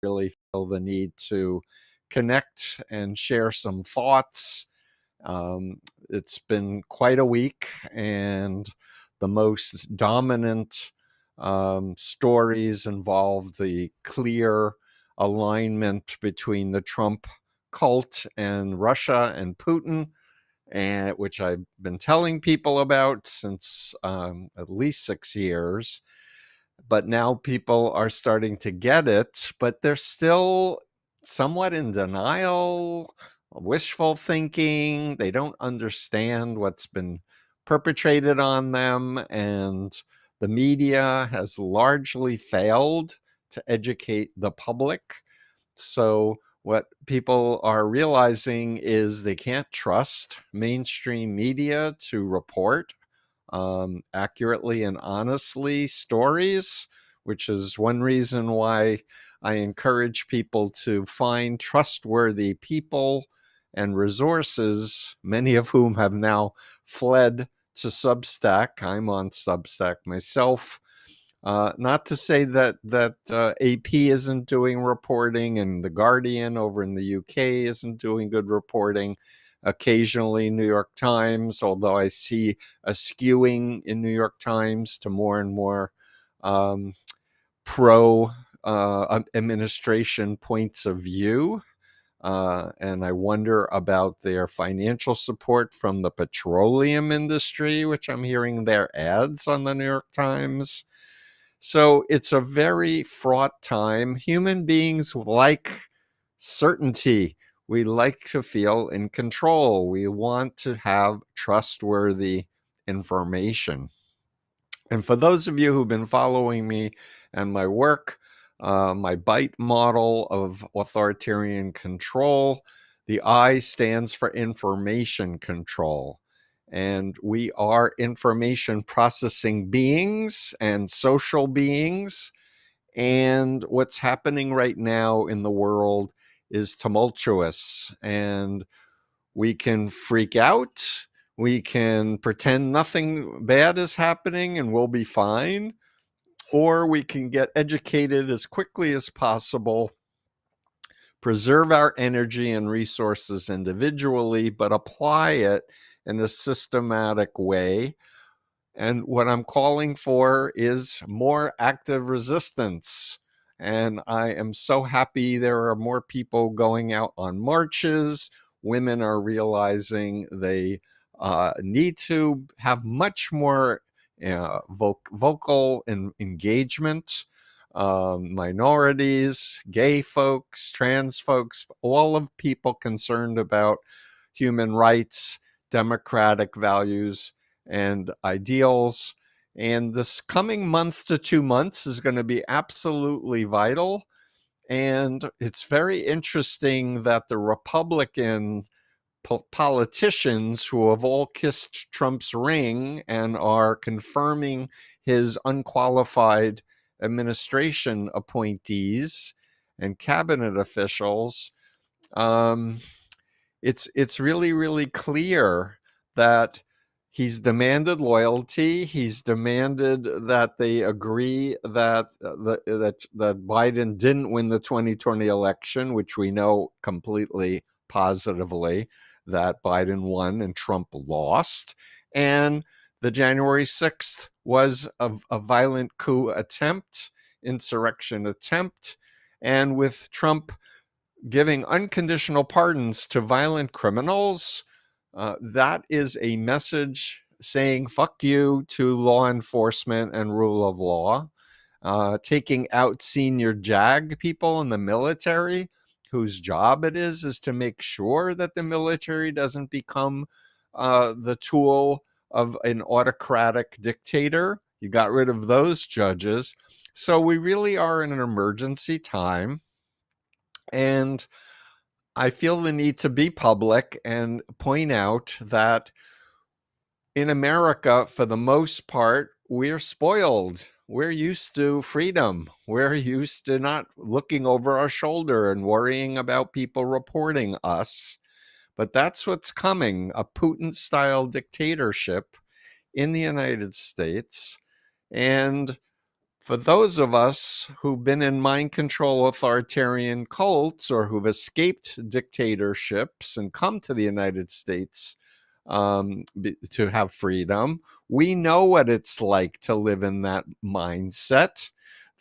really feel the need to connect and share some thoughts. It's been quite a week, and the most dominant stories involve the clear alignment between the Trump cult and Russia and Putin, and which I've been telling people about since at least 6 years. But now people are starting to get it, but they're still somewhat in denial, wishful thinking. They don't understand what's been perpetrated on them, and the media has largely failed to educate the public. So what people are realizing is they can't trust mainstream media to report accurately and honestly stories, which is one reason why I encourage people to find trustworthy people and resources, many of whom have now fled to Substack. I'm on Substack myself. Not to say that AP isn't doing reporting, and The Guardian over in the UK isn't doing good reporting. Occasionally New York Times, although I see a skewing in New York Times to more and more pro administration points of view. And I wonder about their financial support from the petroleum industry, which I'm hearing their ads on the New York Times. So it's a very fraught time. Human beings like certainty. We like to feel in control. We want to have trustworthy information. And for those of you who've been following me and my work, my BITE model of authoritarian control, the I stands for information control. And we are information processing beings and social beings. And what's happening right now in the world is tumultuous. And we can freak out. We can pretend nothing bad is happening and we'll be fine. Or we can get educated as quickly as possible, preserve our energy and resources individually, but apply it in a systematic way. And what I'm calling for is more active resistance. And I am so happy there are more people going out on marches. Women are realizing they need to have much more vocal engagement. Minorities, gay folks, trans folks, all of people concerned about human rights, democratic values, and ideals. And this coming month to 2 months is going to be absolutely vital. And it's very interesting that the Republican politicians who have all kissed Trump's ring and are confirming his unqualified administration appointees and cabinet officials, it's really, really clear that he's demanded loyalty. He's demanded that they agree that that Biden didn't win the 2020 election, which we know completely positively that Biden won and Trump lost. And the January 6th was a violent coup attempt, insurrection attempt. And with Trump giving unconditional pardons to violent criminals, that is a message saying fuck you to law enforcement and rule of law. Taking out senior JAG people in the military, whose job it is to make sure that the military doesn't become the tool of an autocratic dictator. You got rid of those judges. So we really are in an emergency time. And I feel the need to be public and point out that in America, for the most part, we're spoiled. We're used to freedom. We're used to not looking over our shoulder and worrying about people reporting us. But that's what's coming, a Putin-style dictatorship in the United States. And For those of us who've been in mind control authoritarian cults or who've escaped dictatorships and come to the United States to have freedom, we know what it's like to live in that mindset,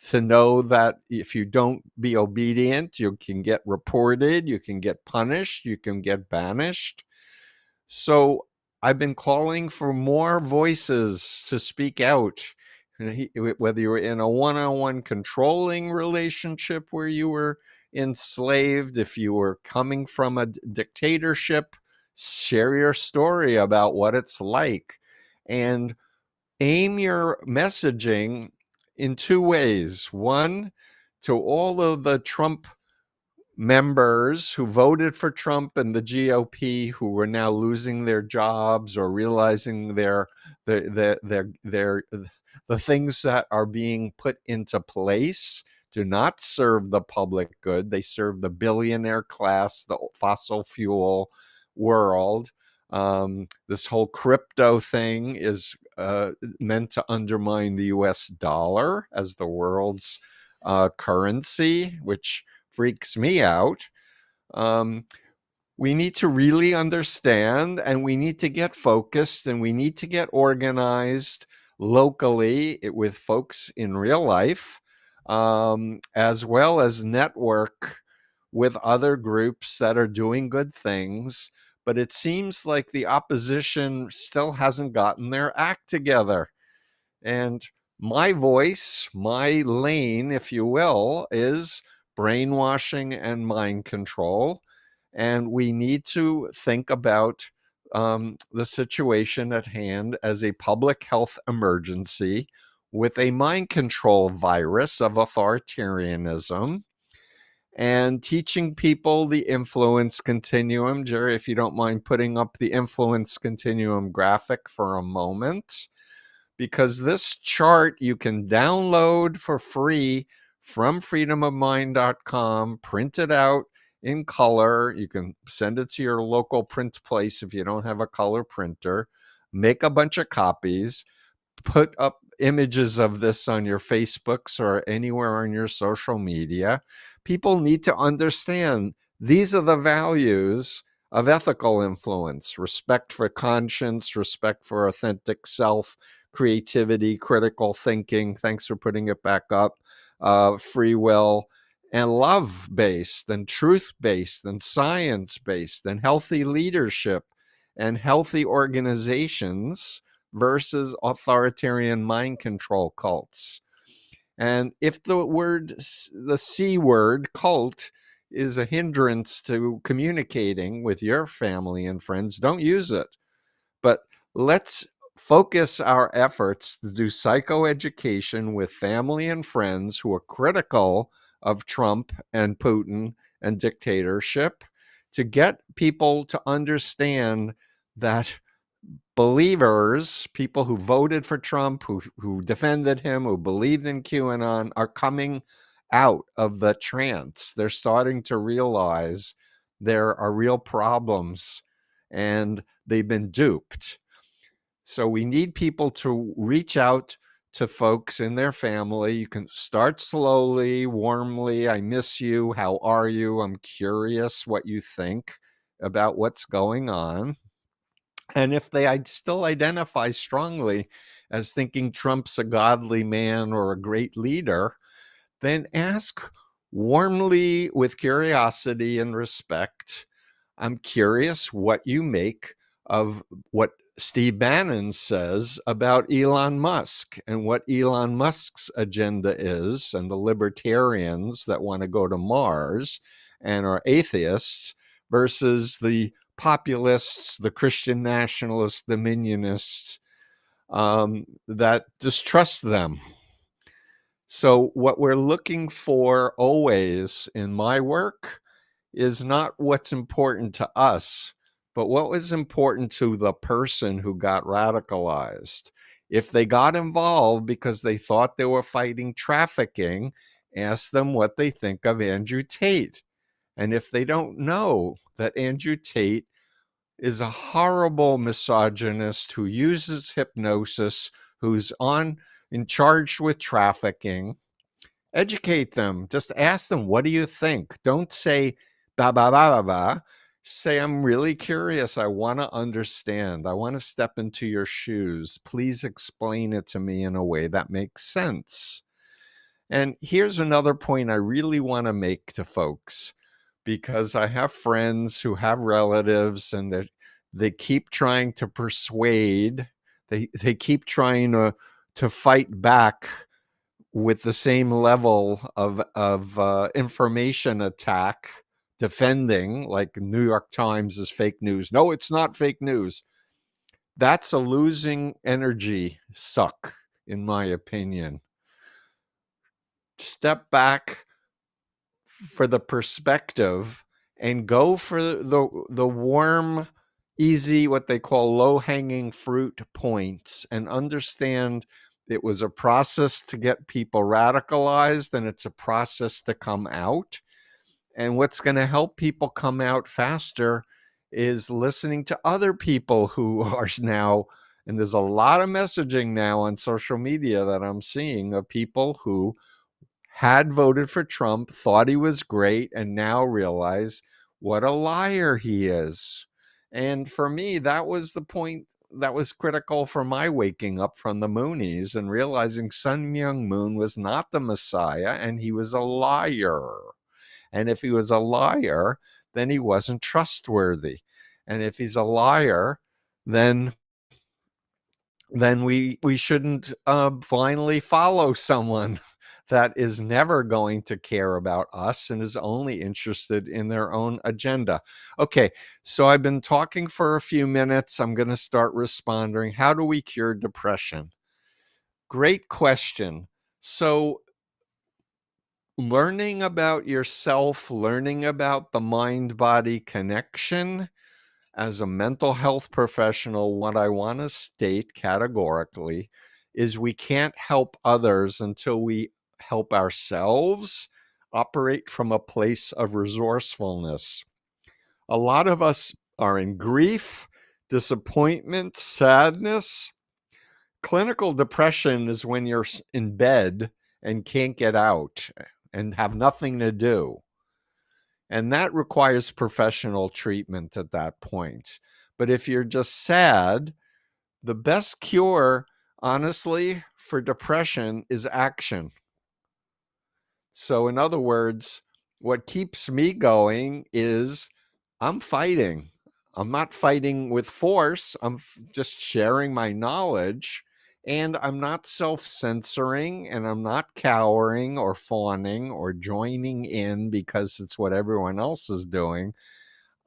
to know that if you don't be obedient, you can get reported, you can get punished, you can get banished. So I've been calling for more voices to speak out. Whether you were in a one-on-one controlling relationship where you were enslaved, if you were coming from a dictatorship, share your story about what it's like, and aim your messaging in two ways. One, to all of the Trump members who voted for Trump and the GOP who were now losing their jobs or realizing the things that are being put into place do not serve the public good. They serve the billionaire class, the fossil fuel world. This whole crypto thing is meant to undermine the US dollar as the world's currency, which freaks me out. We need to really understand, and we need to get focused, and we need to get organized locally with folks in real life, as well as network with other groups that are doing good things. But it seems like the opposition still hasn't gotten their act together. And my voice, my lane, if you will, is brainwashing and mind control. And we need to think about the situation at hand as a public health emergency with a mind control virus of authoritarianism, and teaching people the influence continuum. Jerry, if you don't mind putting up the influence continuum graphic for a moment, because this chart you can download for free from freedomofmind.com, print it out in color. You can send it to your local print place if you don't have a color printer, make a bunch of copies, put up images of this on your Facebooks or anywhere on your social media. People need to understand these are the values of ethical influence: respect for conscience, respect for authentic self, creativity, critical thinking. Thanks for putting it back up. Free will, and love-based, and truth-based, and science-based, and healthy leadership, and healthy organizations versus authoritarian mind control cults. And if the C word, cult, is a hindrance to communicating with your family and friends, don't use it. But let's focus our efforts to do psychoeducation with family and friends who are critical of Trump and Putin and dictatorship, to get people to understand that believers, people who voted for Trump, who defended him, who believed in QAnon, are coming out of the trance. They're starting to realize there are real problems and they've been duped. So we need people to reach out to folks in their family. You can start slowly, warmly. I miss you. How are you? I'm curious what you think about what's going on. And if they still identify strongly as thinking Trump's a godly man or a great leader, then ask warmly, with curiosity and respect, I'm curious what you make of what Steve Bannon says about Elon Musk and what Elon Musk's agenda is, and the libertarians that want to go to Mars and are atheists, versus the populists, the Christian nationalists, the dominionists that distrust them. So what we're looking for always in my work is not what's important to us, but what was important to the person who got radicalized. If they got involved because they thought they were fighting trafficking, ask them what they think of Andrew Tate. And if they don't know that Andrew Tate is a horrible misogynist who uses hypnosis, who's on charged with trafficking. Educate them. Just ask them, what do you think? Don't say, ba, ba, ba, ba, ba. Say, I'm really curious. I want to understand. I want to step into your shoes. Please explain it to me in a way that makes sense. And here's another point I really want to make to folks, because I have friends who have relatives and they keep trying to persuade, they keep trying to fight back with the same level of information attack, defending, like New York Times is fake news. No, it's not fake news. That's a losing energy suck, in my opinion. Step back for the perspective and go for the warm, easy, what they call low-hanging fruit points, and understand it was a process to get people radicalized, and it's a process to come out. And what's going to help people come out faster is listening to other people who are now, and there's a lot of messaging now on social media that I'm seeing of people who had voted for Trump, thought he was great, and now realize what a liar he is. And for me, that was the point that was critical for my waking up from the Moonies and realizing Sun Myung Moon was not the Messiah and he was a liar. And if he was a liar, then he wasn't trustworthy. And if he's a liar, then we shouldn't blindly follow someone that is never going to care about us and is only interested in their own agenda. Okay, so I've been talking for a few minutes. I'm going to start responding. How do we cure depression? Great question. So learning about yourself, learning about the mind-body connection. As a mental health professional, what I want to state categorically is we can't help others until we help ourselves operate from a place of resourcefulness. A lot of us are in grief, disappointment, sadness. Clinical depression is when you're in bed and can't get out and have nothing to do. And that requires professional treatment at that point. But if you're just sad, the best cure, honestly, for depression is action. So in other words, what keeps me going is I'm fighting. I'm not fighting with force. I'm just sharing my knowledge, and I'm not self-censoring, and I'm not cowering or fawning or joining in because it's what everyone else is doing.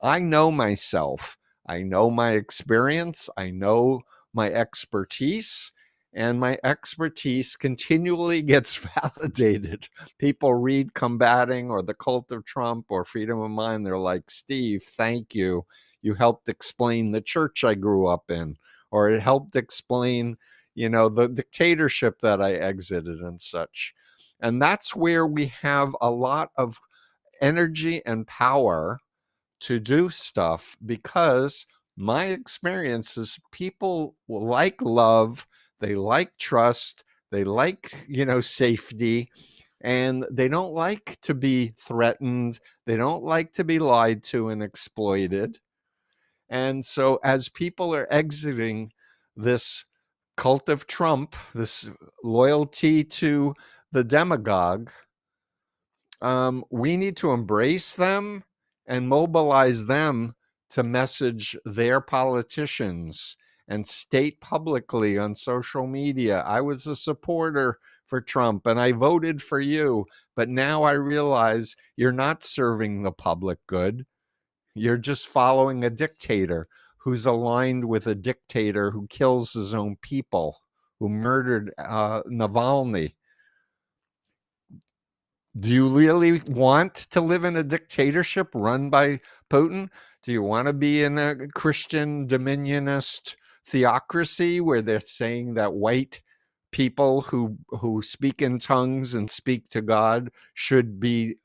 I know myself. I know my experience. I know my expertise, and my expertise continually gets validated. People read Combating or The Cult of Trump or Freedom of Mind. They're like, Steve, thank you. You helped explain the church I grew up in, or it helped explain, the dictatorship that I exited and such. And that's where we have a lot of energy and power to do stuff, because my experience is people like love, they like trust, they like, safety, and they don't like to be threatened. They don't like to be lied to and exploited. And so as people are exiting this cult of Trump, this loyalty to the demagogue, we need to embrace them and mobilize them to message their politicians and state publicly on social media, I was a supporter for Trump and I voted for you, but now I realize you're not serving the public good. You're just following a dictator who's aligned with a dictator who kills his own people, who murdered Navalny. Do you really want to live in a dictatorship run by Putin? Do you want to be in a Christian dominionist theocracy where they're saying that white people who speak in tongues and speak to God should be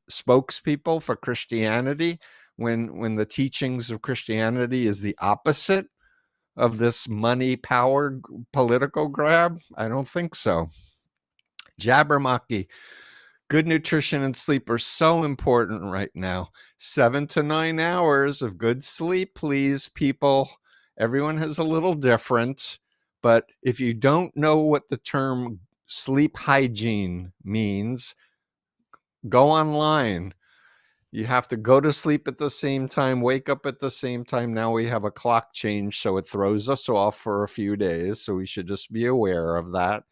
spokespeople for Christianity, when the teachings of Christianity is the opposite? of this money power political grab? I don't think so. Jabberwocky. Good nutrition and sleep are so important right now. 7 to 9 hours of good sleep, please, people. Everyone has a little different, but if you don't know what the term sleep hygiene means, go online. You have to go to sleep at the same time, wake up at the same time. Now we have a clock change, so it throws us off for a few days. So we should just be aware of that.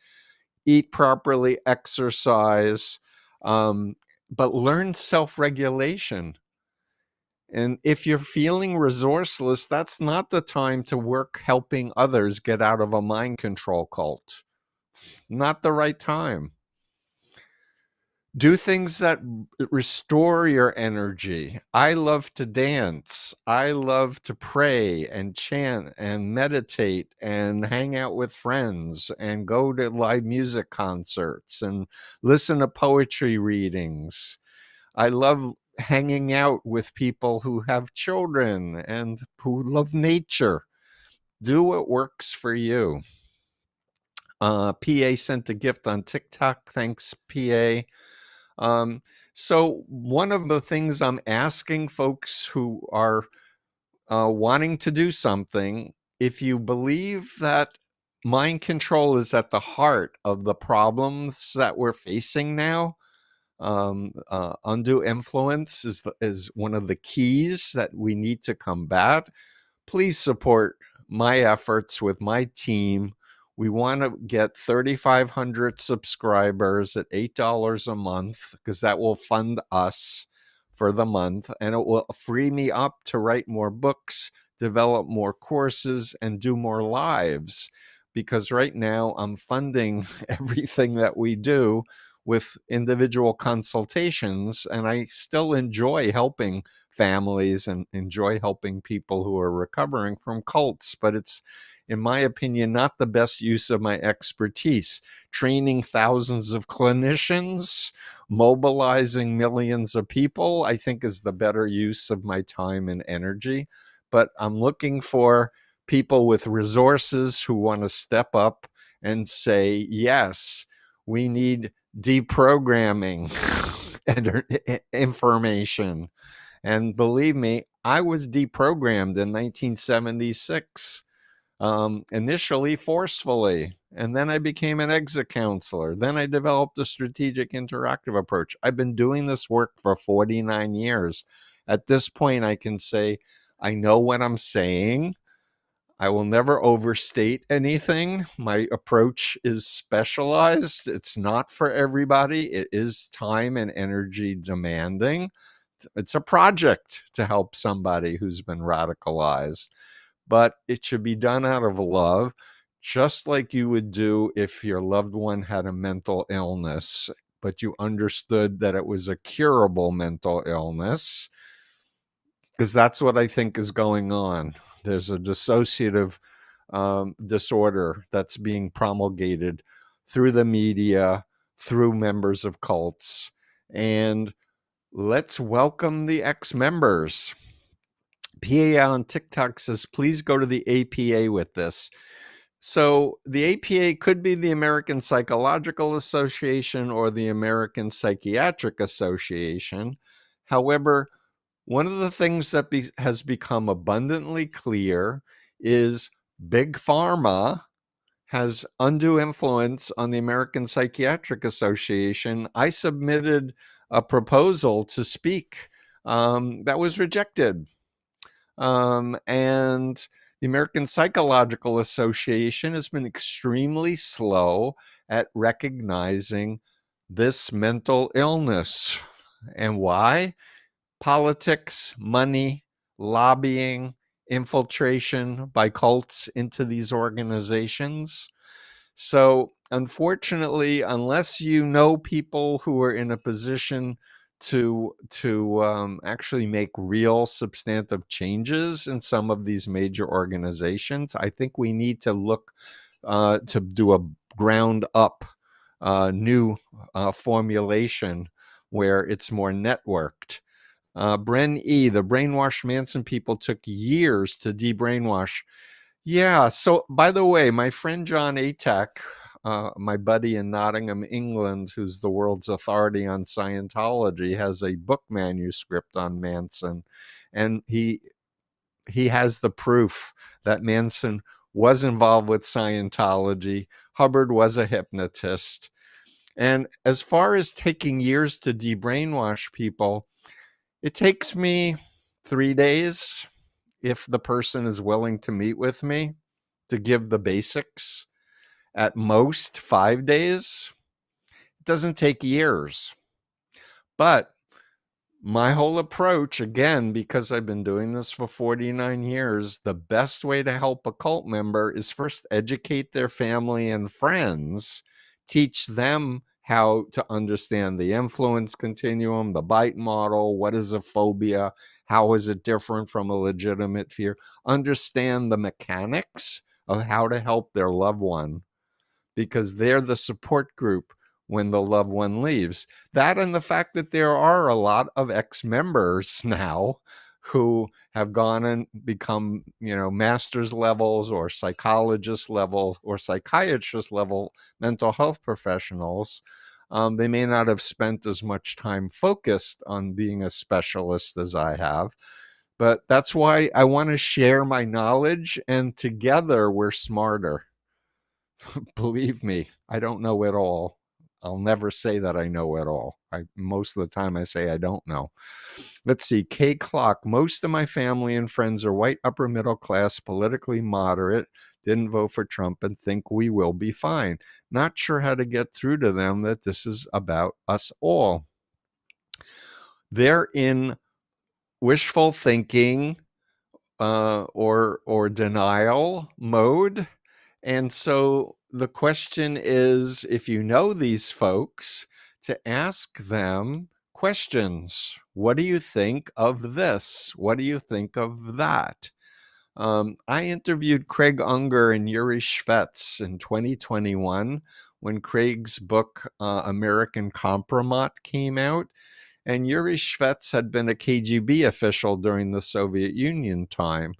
Eat properly, exercise, but learn self-regulation. And if you're feeling resourceless, that's not the time to work helping others get out of a mind control cult. Not the right time. Do things that restore your energy. I love to dance. I love to pray and chant and meditate and hang out with friends and go to live music concerts and listen to poetry readings. I love hanging out with people who have children and who love nature. Do what works for you. PA sent a gift on TikTok. Thanks, PA. So one of the things I'm asking folks who are wanting to do something, if you believe that mind control is at the heart of the problems that we're facing now, undue influence is one of the keys that we need to combat. Please support my efforts with my team. We want to get 3,500 subscribers at $8 a month, because that will fund us for the month, and it will free me up to write more books, develop more courses, and do more lives. Because right now I'm funding everything that we do with individual consultations, and I still enjoy helping families and enjoy helping people who are recovering from cults, but it's, in my opinion, not the best use of my expertise. Training thousands of clinicians, mobilizing millions of people, I think is the better use of my time and energy. But I'm looking for people with resources who want to step up and say, yes, we need deprogramming information. And believe me, I was deprogrammed in 1976, initially forcefully. And then I became an exit counselor. Then I developed a strategic interactive approach. I've been doing this work for 49 years. At this point, I can say, I know what I'm saying. I will never overstate anything. My approach is specialized. It's not for everybody. It is time and energy demanding. It's a project to help somebody who's been radicalized, but it should be done out of love, just like you would do if your loved one had a mental illness, but you understood that it was a curable mental illness, because that's what I think is going on. There's a dissociative disorder that's being promulgated through the media, through members of cults, and let's welcome the ex-members. PA on TikTok says, please go to the APA with this. So the APA could be the American Psychological Association or the American Psychiatric Association. However, one of the things that has become abundantly clear is Big Pharma has undue influence on the American Psychiatric Association. I submitted a proposal to speak that was rejected. And the American Psychological Association has been extremely slow at recognizing this mental illness. And why? Politics, money, lobbying, infiltration by cults into these organizations. So unfortunately, unless you know people who are in a position to actually make real substantive changes in some of these major organizations, I think we need to look to do a ground up new formulation where it's more networked. Bren E., the brainwashed Manson people took years to de-brainwash. Yeah. So, by the way, my friend John Atack, my buddy in Nottingham, England, who's the world's authority on Scientology, has a book manuscript on Manson, and he has the proof that Manson was involved with Scientology. Hubbard was a hypnotist. And as far as taking years to debrainwash people, it takes me 3 days if the person is willing to meet with me to give the basics. At most 5 days. It doesn't take years. But my whole approach, again, because I've been doing this for 49 years, the best way to help a cult member is first educate their family and friends, teach them how to understand the influence continuum, the bite model, what is a phobia, how is it different from a legitimate fear, understand the mechanics of how to help their loved one, because they're the support group when the loved one leaves. That and the fact that there are a lot of ex-members now who have gone and become, master's levels or psychologist level or psychiatrist level mental health professionals. They may not have spent as much time focused on being a specialist as I have, but that's why I want to share my knowledge, and together we're smarter. Believe me, I don't know it all. I'll never say that I know it all. Most of the time I say I don't know. Let's see. K Clock. Most of my family and friends are white, upper middle class, politically moderate, didn't vote for Trump, and think we will be fine. Not sure how to get through to them that this is about us all. They're in wishful thinking or denial mode. And so the question is, if you know these folks, to ask them questions. What do you think of this? What do you think of that? I interviewed Craig Unger and Yuri Shvets in 2021 when Craig's book, American Compromat, came out. And Yuri Shvets had been a KGB official during the Soviet Union time.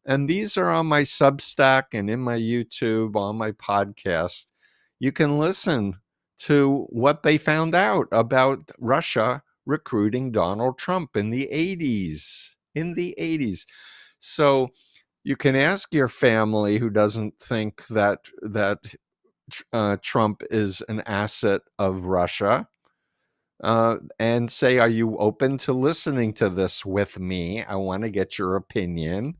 And these are on my Substack and in my YouTube, on my podcast. You can listen to what they found out about Russia recruiting Donald Trump in the 80s. In the 80s. So you can ask your family who doesn't think that Trump is an asset of Russia, and say, are you open to listening to this with me? I want to get your opinion.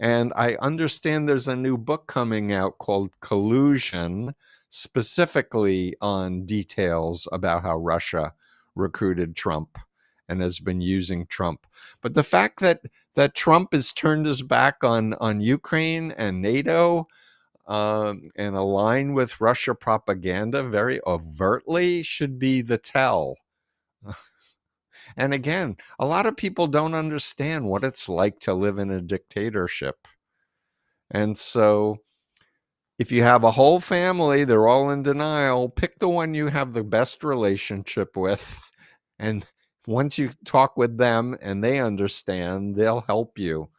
And I understand there's a new book coming out called Collusion, specifically on details about how Russia recruited Trump and has been using Trump. But the fact that Trump has turned his back on Ukraine and NATO, and align with Russia propaganda very overtly, should be the tell. And again, a lot of people don't understand what it's like to live in a dictatorship. And so if you have a whole family, they're all in denial, pick the one you have the best relationship with. And once you talk with them and they understand, they'll help you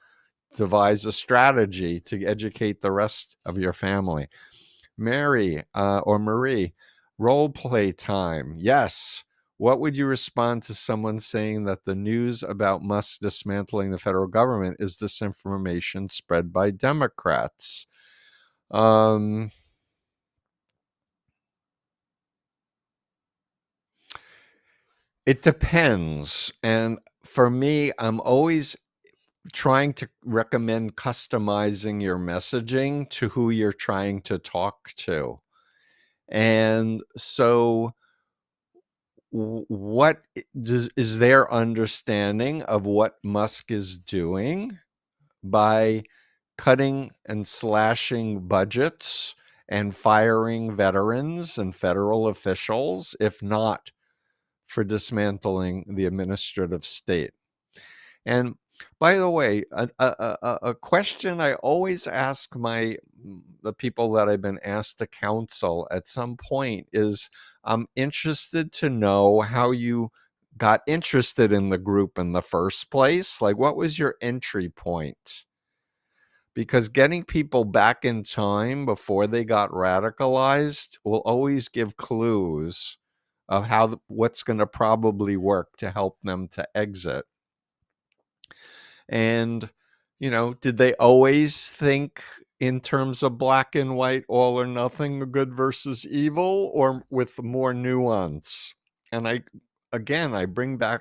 devise a strategy to educate the rest of your family. Mary or Marie, role play time. Yes. What would you respond to someone saying that the news about Musk dismantling the federal government is disinformation spread by Democrats? It depends. And for me, I'm always trying to recommend customizing your messaging to who you're trying to talk to. And so what is their understanding of what Musk is doing by cutting and slashing budgets and firing veterans and federal officials, if not for dismantling the administrative state? And by the way, a question I always ask the people that I've been asked to counsel at some point is, I'm interested to know how you got interested in the group in the first place. Like, what was your entry point? because getting people back in time before they got radicalized will always give clues of what's going to probably work to help them to exit. And, did they always think in terms of black and white, all or nothing, good versus evil, or with more nuance? And I bring back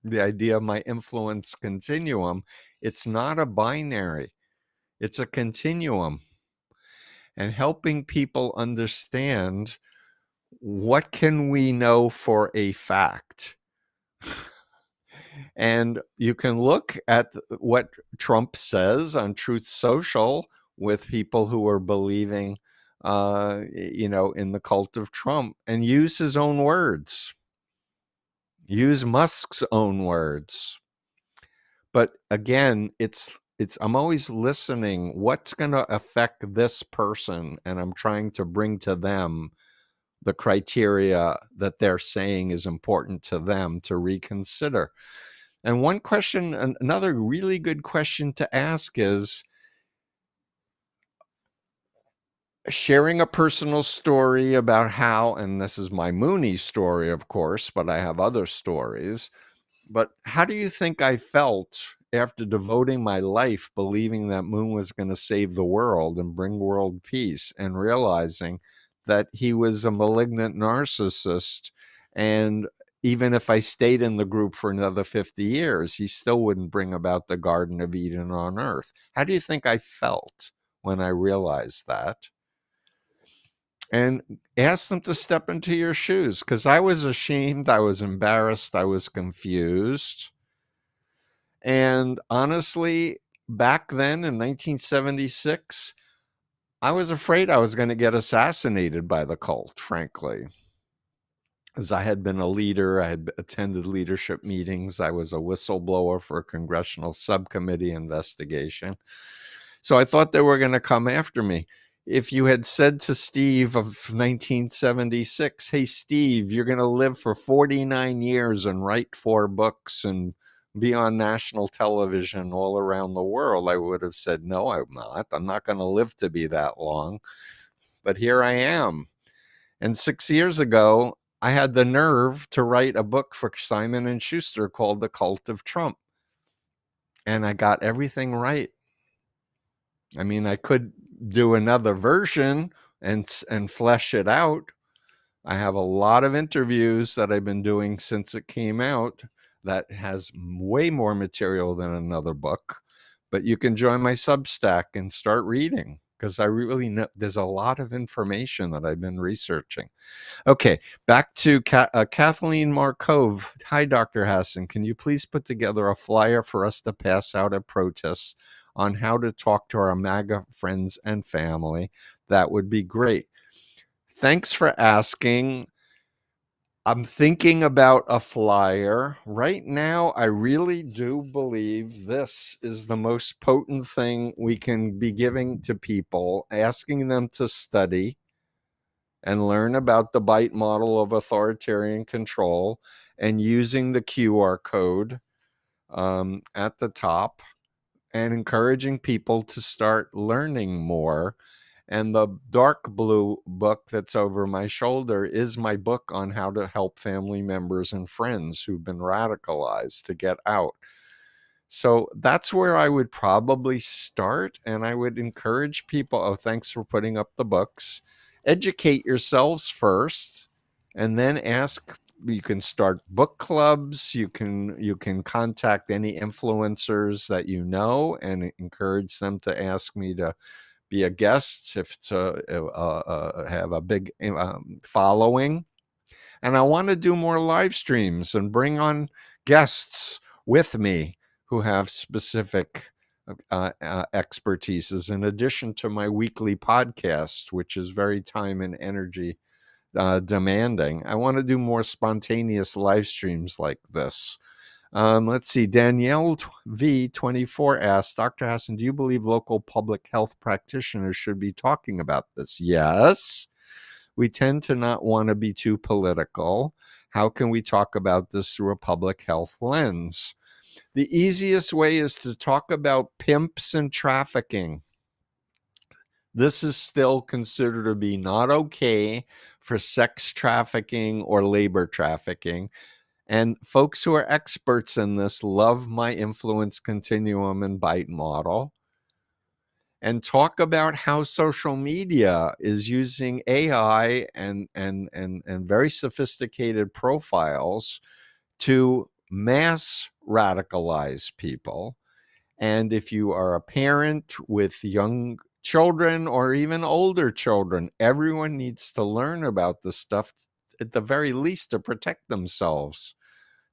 the idea of my influence continuum. It's not a binary, it's a continuum. And helping people understand, what can we know for a fact? And you can look at what Trump says on Truth Social with people who are believing, in the cult of Trump, and use his own words, use Musk's own words. But again, I'm always listening. What's going to affect this person? And I'm trying to bring to them the criteria that they're saying is important to them to reconsider. And one question, another really good question to ask is, sharing a personal story about how, and this is my Mooney story, of course, but I have other stories, but how do you think I felt after devoting my life believing that Moon was going to save the world and bring world peace, and realizing that he was a malignant narcissist, and even if I stayed in the group for another 50 years, he still wouldn't bring about the Garden of Eden on Earth? How do you think I felt when I realized that? And ask them to step into your shoes, because I was ashamed, I was embarrassed, I was confused. And honestly, back then in 1976, I was afraid I was going to get assassinated by the cult, frankly. As I had been a leader, I had attended leadership meetings, I was a whistleblower for a congressional subcommittee investigation. So I thought they were going to come after me. If you had said to Steve of 1976, hey, Steve, you're going to live for 49 years and write 4 books and be on national television all around the world, I would have said, no, I'm not. I'm not going to live to be that long. But here I am. And 6 years ago, I had the nerve to write a book for Simon & Schuster called The Cult of Trump. And I got everything right. I mean, I could do another version and flesh it out. I have a lot of interviews that I've been doing since it came out that has way more material than another book. But you can join my Substack and start reading, because I really know there's a lot of information that I've been researching. Okay, back to Kathleen Markove. Hi, Dr. Hassan. Can you please put together a flyer for us to pass out at protests on how to talk to our MAGA friends and family? That would be great. Thanks for asking. I'm thinking about a flyer. Right now, I really do believe this is the most potent thing we can be giving to people, asking them to study and learn about the BITE model of authoritarian control, and using the QR code at the top, and encouraging people to start learning more. And the dark blue book that's over my shoulder is my book on how to help family members and friends who've been radicalized to get out. So that's where I would probably start. And I would encourage people, oh, thanks for putting up the books. Educate yourselves first, and then ask. You can start book clubs. You can contact any influencers that you know and encourage them to ask me to be a guest if it's have a big following. And I want to do more live streams and bring on guests with me who have specific expertises, in addition to my weekly podcast, which is very time and energy demanding. I want to do more spontaneous live streams like this. Let's see. Danielle V24 asks, Dr. Hassan, do you believe local public health practitioners should be talking about this? Yes. We tend to not want to be too political. How can we talk about this through a public health lens? The easiest way is to talk about pimps and trafficking. This is still considered to be not okay for sex trafficking or labor trafficking. And folks who are experts in this love my influence continuum and bite model, and talk about how social media is using AI and very sophisticated profiles to mass radicalize people. And if you are a parent with young children or even older children, everyone needs to learn about this stuff, at the very least, to protect themselves,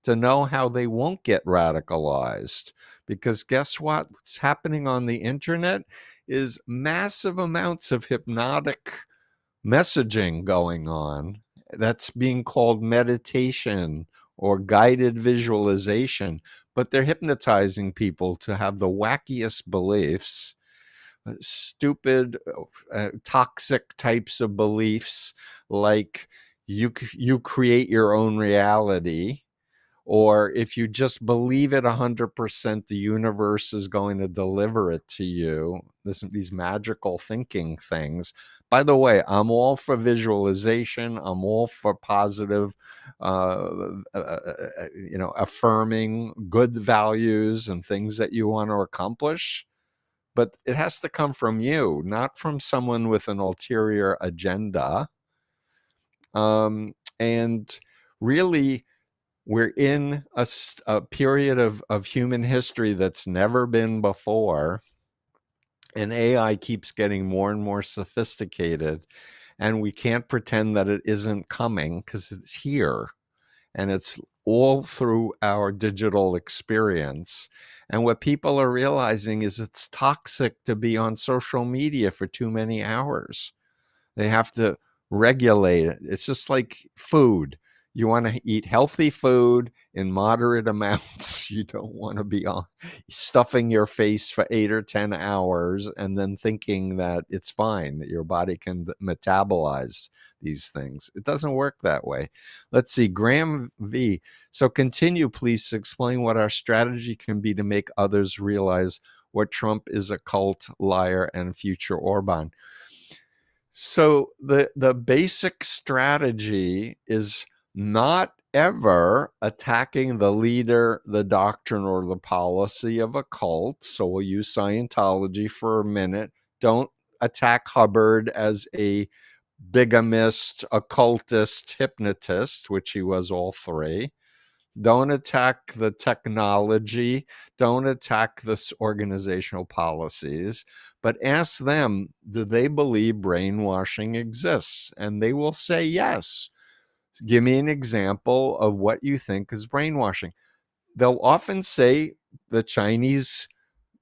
to know how they won't get radicalized. Because guess what? What's happening on the internet is massive amounts of hypnotic messaging going on that's being called meditation or guided visualization, but they're hypnotizing people to have the wackiest beliefs, stupid, toxic types of beliefs, like you create your own reality, or if you just believe it 100%, the universe is going to deliver it to you. These magical thinking things. By the way, I'm all for visualization. I'm all for positive, affirming good values and things that you want to accomplish. But it has to come from you, not from someone with an ulterior agenda. And really, we're in a period of human history that's never been before, and AI keeps getting more and more sophisticated, and we can't pretend that it isn't coming, because it's here, and it's all through our digital experience. And what people are realizing is it's toxic to be on social media for too many hours. They have to regulate it. It's just like food. You want to eat healthy food in moderate amounts. You don't want to be stuffing your face for 8 or 10 hours and then thinking that it's fine, that your body can metabolize these things. It doesn't work that way. Let's see, Graham V. So continue, please, to explain what our strategy can be to make others realize what Trump is a cult, liar, and future Orban. So the basic strategy is not ever attacking the leader, the doctrine, or the policy of a cult. So we'll use Scientology for a minute. Don't attack Hubbard as a bigamist, occultist, hypnotist, which he was all three. Don't attack the technology. Don't attack the organizational policies, but ask them, do they believe brainwashing exists? And they will say yes. Give me an example of what you think is brainwashing. They'll often say the Chinese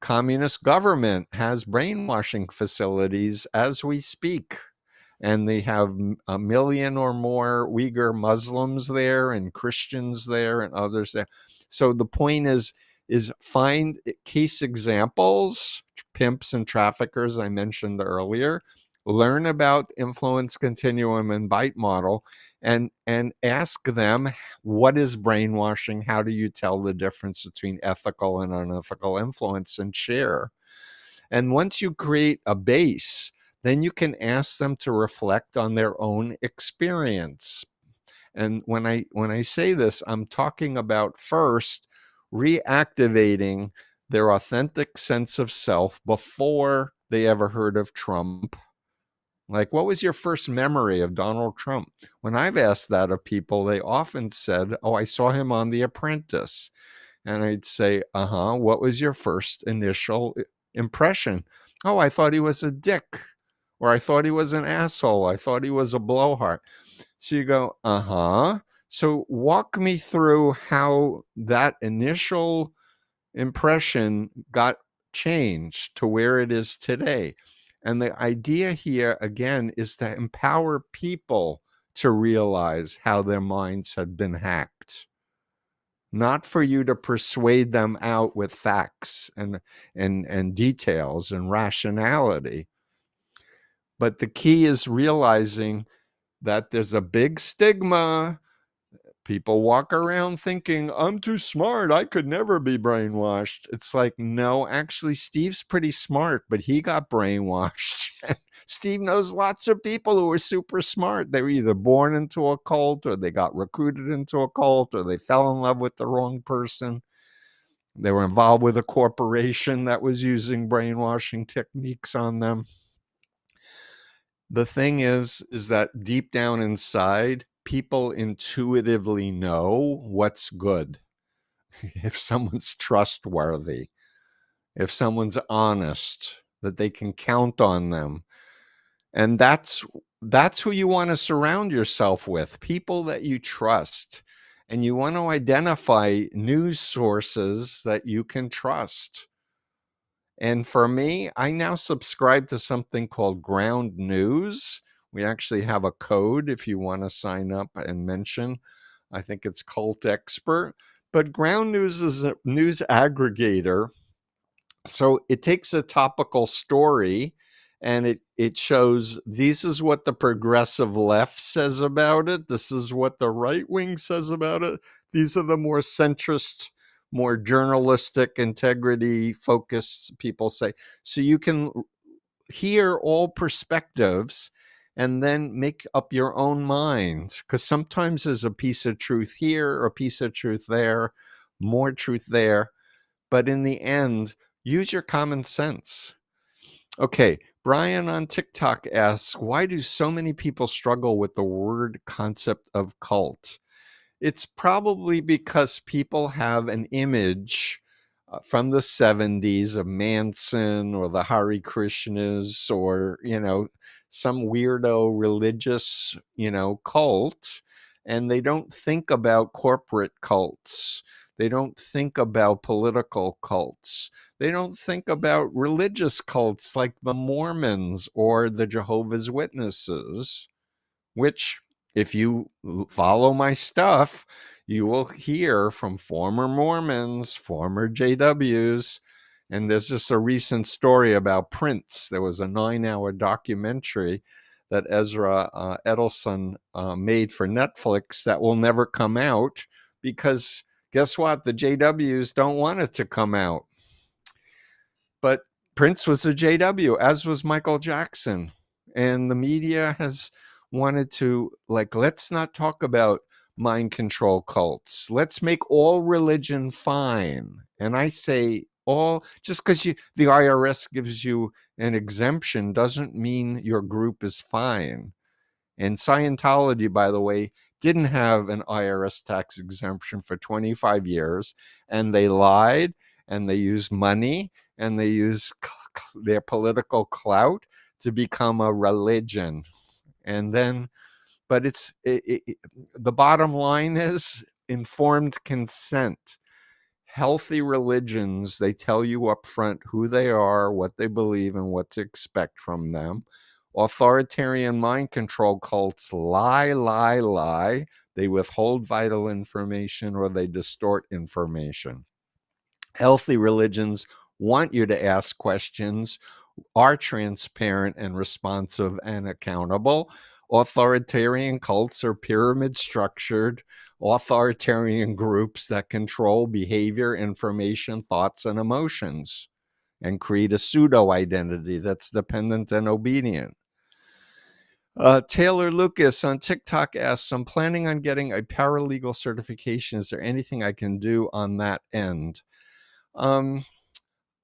Communist government has brainwashing facilities as we speak. And they have 1 million or more Uyghur Muslims there, and Christians there, and others there. So the point is find case examples, pimps and traffickers I mentioned earlier, learn about influence continuum and bite model, and ask them, what is brainwashing? How do you tell the difference between ethical and unethical influence, and share? And once you create a base, then you can ask them to reflect on their own experience. And when I say this, I'm talking about first reactivating their authentic sense of self before they ever heard of Trump. Like, what was your first memory of Donald Trump? When I've asked that of people, they often said, oh, I saw him on The Apprentice. And I'd say, what was your first initial impression? Oh, I thought he was a dick, or I thought he was an asshole. I thought he was a blowhard. So you go, So walk me through how that initial impression got changed to where it is today. And the idea here, again, is to empower people to realize how their minds had been hacked. Not for you to persuade them out with facts and details and rationality. But the key is realizing that there's a big stigma People walk around thinking, I'm too smart. I could never be brainwashed. It's like, no, actually, Steve's pretty smart, but he got brainwashed. Steve knows lots of people who are super smart. They were either born into a cult, or they got recruited into a cult, or they fell in love with the wrong person. They were involved with a corporation that was using brainwashing techniques on them. The thing is that deep down inside, people intuitively know what's good. If someone's trustworthy, if someone's honest, that they can count on them. And that's who you want to surround yourself with, people that you trust. And you want to identify news sources that you can trust. And for me, I now subscribe to something called Ground News. We actually have a code if you want to sign up and mention. I think it's Cult Expert. But Ground News is a news aggregator. So it takes a topical story and it shows this is what the progressive left says about it. This is what the right wing says about it. These are the more centrist, more journalistic, integrity focused people say. So you can hear all perspectives and then make up your own mind. Because sometimes there's a piece of truth here, a piece of truth there, more truth there. But in the end, use your common sense. Okay, Brian on TikTok asks, why do so many people struggle with the word concept of cult? It's probably because people have an image from the 70s of Manson or the Hare Krishnas or, some weirdo religious, cult, and they don't think about corporate cults. They don't think about political cults. They don't think about religious cults like the Mormons or the Jehovah's Witnesses, which, if you follow my stuff, you will hear from former Mormons, former JWs. And there's just a recent story about Prince. There was a 9-hour documentary that Ezra Edelson made for Netflix that will never come out because guess what? The JWs don't want it to come out. But Prince was a JW, as was Michael Jackson. And the media has wanted to, let's not talk about mind control cults. Let's make all religion fine. And I say all, just because the IRS gives you an exemption doesn't mean your group is fine. And Scientology, by the way, didn't have an IRS tax exemption for 25 years. And they lied and they used money and they used their political clout to become a religion. And then, but the bottom line is informed consent. Healthy religions, they tell you up front who they are, what they believe, and what to expect from them. Authoritarian mind control cults lie. They withhold vital information or they distort information. Healthy religions want you to ask questions, are transparent and responsive and accountable. Authoritarian cults are pyramid structured, authoritarian groups that control behavior, information, thoughts, and emotions and create a pseudo identity that's dependent and obedient. Taylor Lucas on TikTok asks, I'm planning on getting a paralegal certification. Is there anything I can do on that end?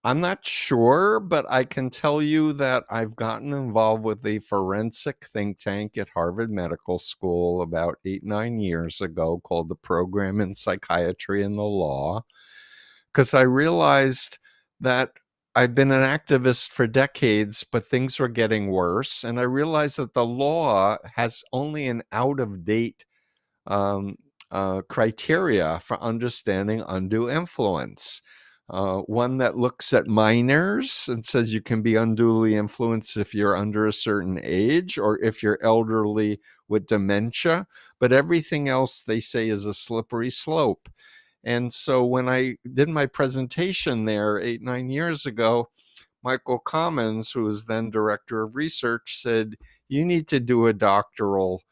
I'm not sure, but I can tell you that I've gotten involved with a forensic think tank at Harvard Medical School about 8-9 years ago called the Program in Psychiatry and the Law, because I realized that I've been an activist for decades, but things were getting worse. And I realized that the law has only an out-of-date criteria for understanding undue influence. One that looks at minors and says you can be unduly influenced if you're under a certain age or if you're elderly with dementia. But everything else they say is a slippery slope. And so when I did my presentation there 8-9 years ago, Michael Commons, who was then director of research, said, you need to do a doctoral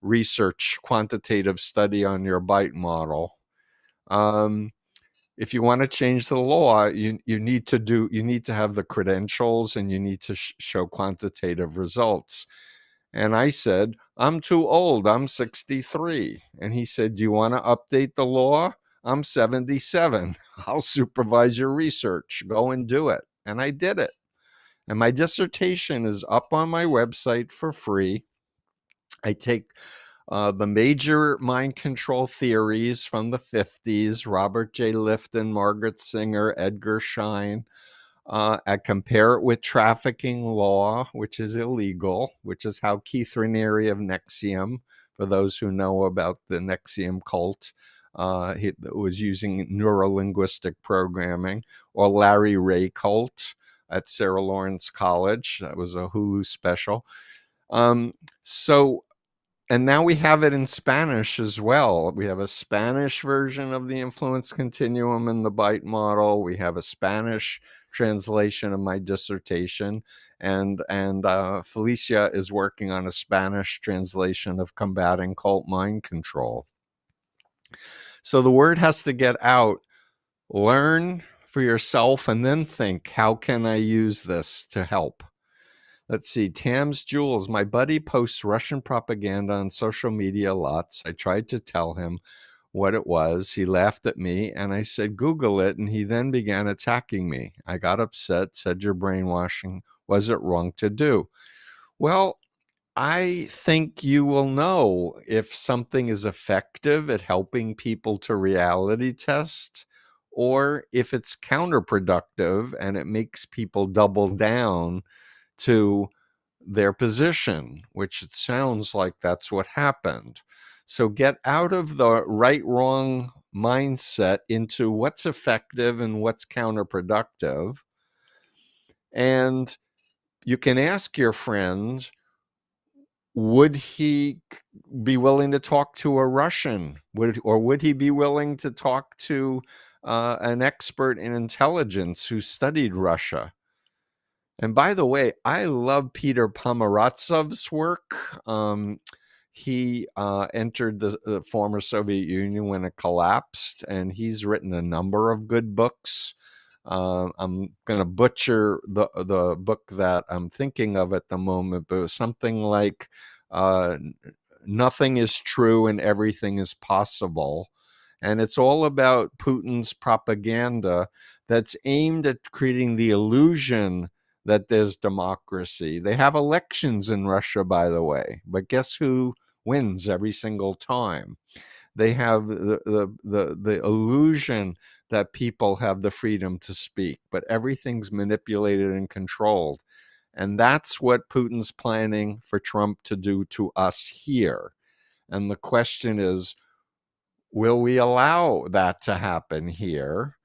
research, quantitative study on your bite model. If you want to change the law, you need to have the credentials, and you need to show quantitative results. And I said, I'm too old. I'm 63. And he said, do you want to update the law? I'm 77. I'll supervise your research. Go and do it. And I did it. And my dissertation is up on my website for free. I take the major mind control theories from the 50s, Robert J. Lifton, Margaret Singer, Edgar Schein. I compare it with trafficking law, which is illegal, which is how Keith Raniere of NXIVM, for those who know about the NXIVM cult, he was using neurolinguistic programming, or Larry Ray cult at Sarah Lawrence College. That was a Hulu special. And now we have it in Spanish as well. We have a Spanish version of the influence continuum in the bite model. We have a Spanish translation of my dissertation, and Felicia is working on a Spanish translation of Combating Cult Mind Control. So the word has to get out. Learn for yourself, and then think, how can I use this to help? Let's see, Tam's Jules. My buddy posts Russian propaganda on social media lots. I tried to tell him what it was. He laughed at me, and I said, Google it, and he then began attacking me. I got upset, said you're brainwashing. Was it wrong to do? Well, I think you will know if something is effective at helping people to reality test, or if it's counterproductive and it makes people double down to their position, which it sounds like that's what happened. So get out of the right-wrong mindset into what's effective and what's counterproductive. And you can ask your friend, would he be willing to talk to a Russian? Would he be willing to talk to an expert in intelligence who studied Russia? And by the way, I love Peter Pomerantsov's work. He entered the former Soviet Union when it collapsed, and he's written a number of good books. I'm going to butcher the book that I'm thinking of at the moment, but it was something like Nothing is True and Everything is Possible. And it's all about Putin's propaganda that's aimed at creating the illusion that there's democracy. They have elections in Russia, by the way, but guess who wins every single time? They have the illusion that people have the freedom to speak, but everything's manipulated and controlled. And that's what Putin's planning for Trump to do to us here. And the question is, will we allow that to happen here?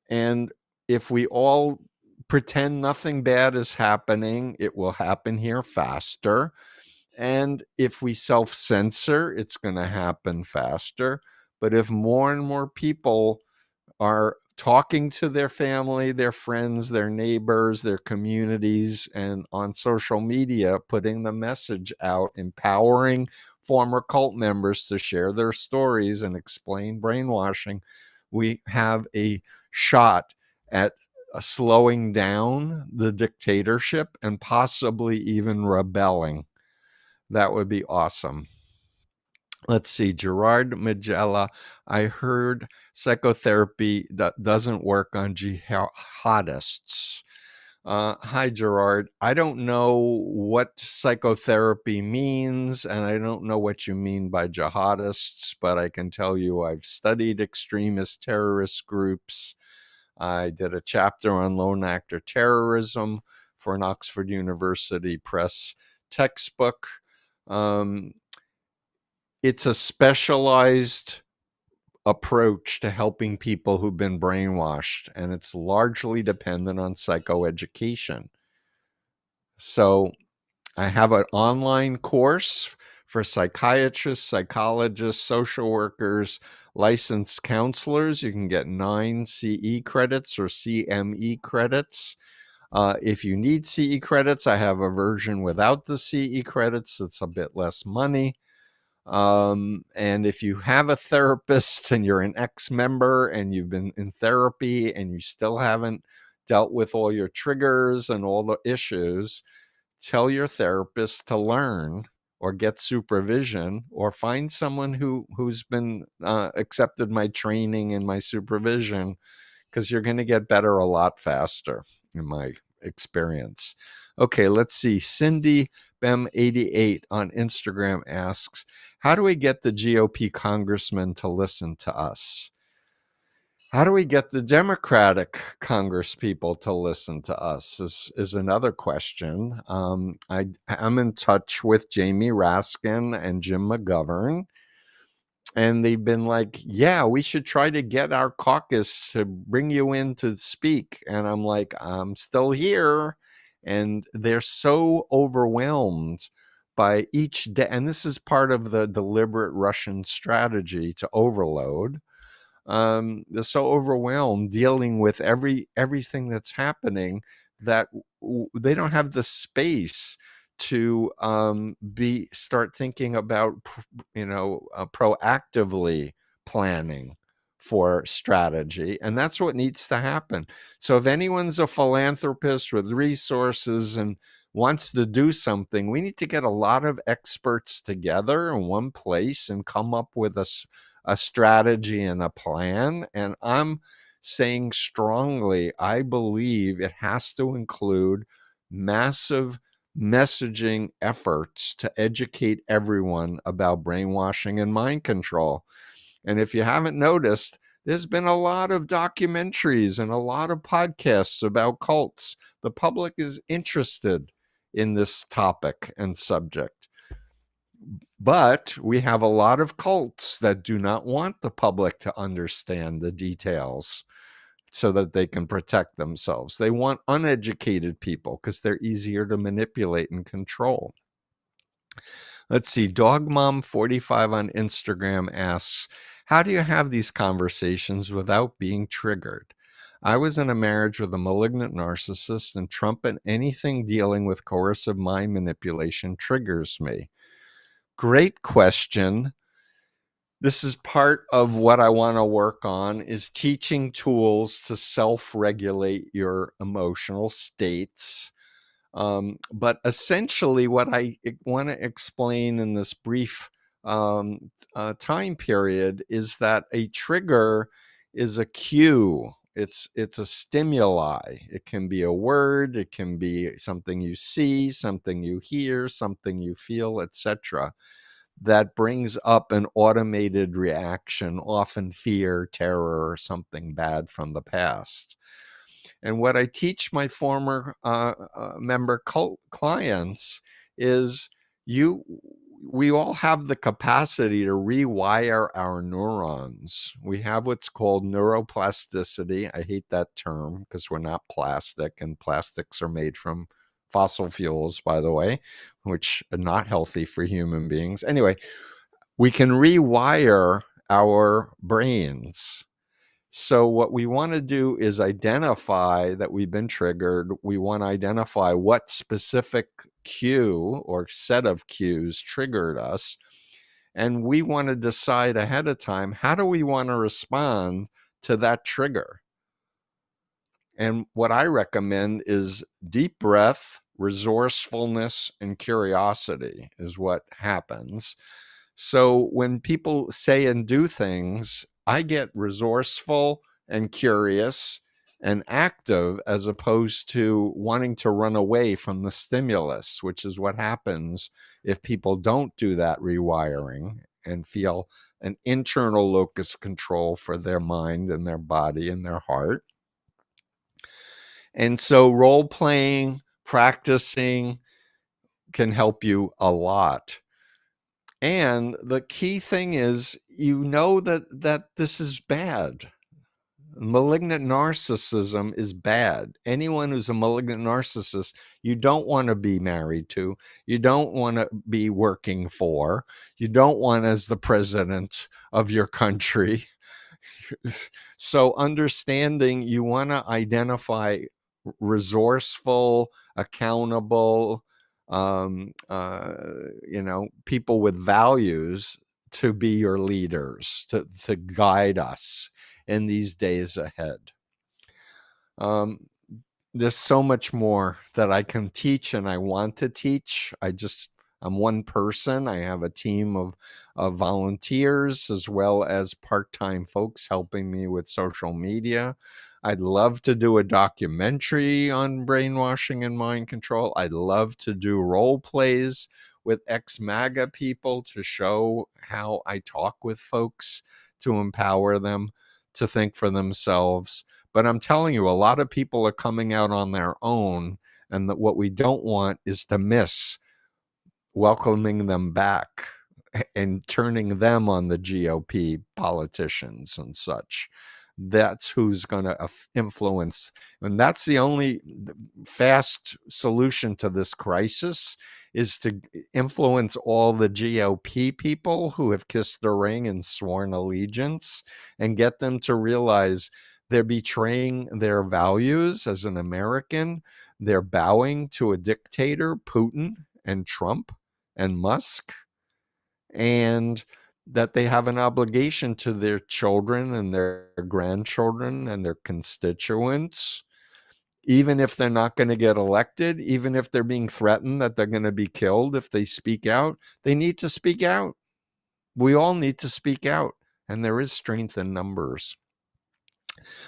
And if we all pretend nothing bad is happening, it will happen here faster. And if we self-censor, it's going to happen faster. But if more and more people are talking to their family, their friends, their neighbors, their communities, and on social media, putting the message out, empowering former cult members to share their stories and explain brainwashing, we have a shot at slowing down the dictatorship and possibly even rebelling. That would be awesome. Let's see, Gerard Magella. I heard psychotherapy doesn't work on jihadists. Hi, Gerard. I don't know what psychotherapy means, and I don't know what you mean by jihadists, but I can tell you I've studied extremist terrorist groups. I did a chapter on lone actor terrorism for an Oxford University Press textbook. It's a specialized approach to helping people who've been brainwashed, and it's largely dependent on psychoeducation. So I have an online course for psychiatrists, psychologists, social workers, licensed counselors. You can get 9 CE credits or CME credits. If you need CE credits, I have a version without the CE credits. It's a bit less money. And if you have a therapist and you're an ex-member and you've been in therapy and you still haven't dealt with all your triggers and all the issues, tell your therapist to learn or get supervision or find someone who's been accepted my training and my supervision, because you're going to get better a lot faster in my experience. Okay, let's see. Cindy Bem88 on Instagram asks, how do we get the GOP congressman to listen to us? How do we get the Democratic Congress people to listen to us is another question. I'm in touch with Jamie Raskin and Jim McGovern, and they've been like, yeah, we should try to get our caucus to bring you in to speak. And I'm like, I'm still here. And they're so overwhelmed by each day. And this is part of the deliberate Russian strategy to overload. They're so overwhelmed dealing with everything that's happening that they don't have the space to start thinking about proactively planning for strategy. And that's what needs to happen. So if anyone's a philanthropist with resources and wants to do something, we need to get a lot of experts together in one place and come up with a strategy and a plan. And I'm saying strongly, I believe it has to include massive messaging efforts to educate everyone about brainwashing and mind control. And if you haven't noticed, there's been a lot of documentaries and a lot of podcasts about cults. The public is interested in this topic and subject. But we have a lot of cults that do not want the public to understand the details so that they can protect themselves. They want uneducated people because they're easier to manipulate and control. Let's see. Dogmom45 on Instagram asks, how do you have these conversations without being triggered? I was in a marriage with a malignant narcissist, and Trump and anything dealing with coercive mind manipulation triggers me. Great question. This is part of what I want to work on, is teaching tools to self-regulate your emotional states. But essentially what I want to explain in this brief time period is that a trigger is a cue. It's a stimuli. It can be a word, it can be something you see, something you hear, something you feel, etc., that brings up an automated reaction, often fear, terror, or something bad from the past. And what I teach my former member cult clients is we all have the capacity to rewire our neurons. We have what's called neuroplasticity. I hate that term because we're not plastic, and plastics are made from fossil fuels, by the way, which are not healthy for human beings. Anyway, we can rewire our brains. So what we want to do is identify that we've been triggered. We want to identify what specific cue or set of cues triggered us. And we want to decide ahead of time, how do we want to respond to that trigger? And what I recommend is deep breath, resourcefulness, and curiosity is what happens. So when people say and do things, I get resourceful and curious and active, as opposed to wanting to run away from the stimulus, which is what happens if people don't do that rewiring and feel an internal locus control for their mind and their body and their heart. And so role playing, practicing can help you a lot. And the key thing is, that this is bad. Malignant narcissism is bad. Anyone who's a malignant narcissist, you don't want to be married to, you don't want to be working for, you don't want as the president of your country. So understanding, you want to identify resourceful, accountable, people with values to be your leaders, to guide us in these days ahead. There's so much more that I can teach and I want to teach. I'm one person. I have a team of volunteers as well as part-time folks helping me with social media. I'd love to do a documentary on brainwashing and mind control. I'd love to do role plays with ex-MAGA people to show how I talk with folks to empower them to think for themselves. But I'm telling you, a lot of people are coming out on their own, and that what we don't want is to miss welcoming them back and turning them on the GOP politicians and such. That's who's going to influence. And that's the only fast solution to this crisis, is to influence all the GOP people who have kissed the ring and sworn allegiance, and get them to realize they're betraying their values as an American. They're bowing to a dictator, Putin and Trump and Musk, and that they have an obligation to their children and their grandchildren and their constituents, even if they're not going to get elected, even if they're being threatened that they're going to be killed if they speak out. They need to speak out. We all need to speak out, and there is strength in numbers.